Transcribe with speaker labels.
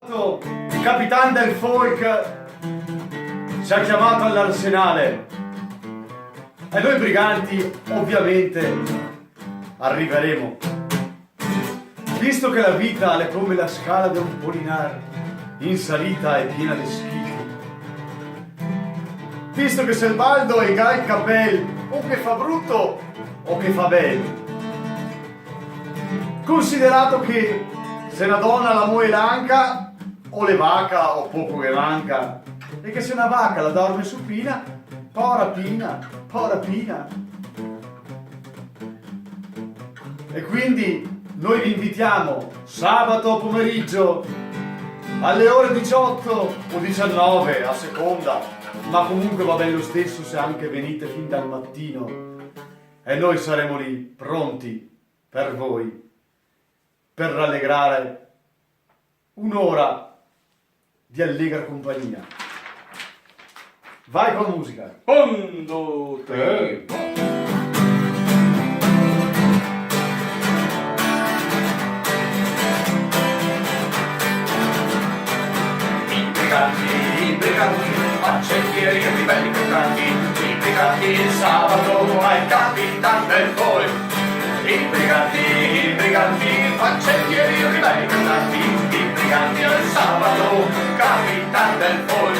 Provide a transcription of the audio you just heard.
Speaker 1: Il Capitan del Folk ci ha chiamato all'arsenale e noi briganti ovviamente arriveremo. Visto che la vita è come la scala di un Polinar, in salita e piena di schifi. Visto che se il baldo è il capel, o che fa brutto o che fa bello. Considerato che se una donna la muoe l'anca, o le vaca o poco che manca, e che se una vaca la dorme supina, pora pina. E quindi noi vi invitiamo sabato pomeriggio alle ore 18 o 19 a seconda, ma comunque va bene lo stesso se anche venite fin dal mattino e noi saremo lì pronti per voi, per rallegrare un'ora di allegra compagnia. Vai con musica.
Speaker 2: 1, 2, 3, 4. I briganti, faccendieri e ribelli cantanti, i briganti il sabato al Capitan del Folk. I briganti, faccendieri e ribelli cantanti, i briganti al sabato, Capitan del Folk.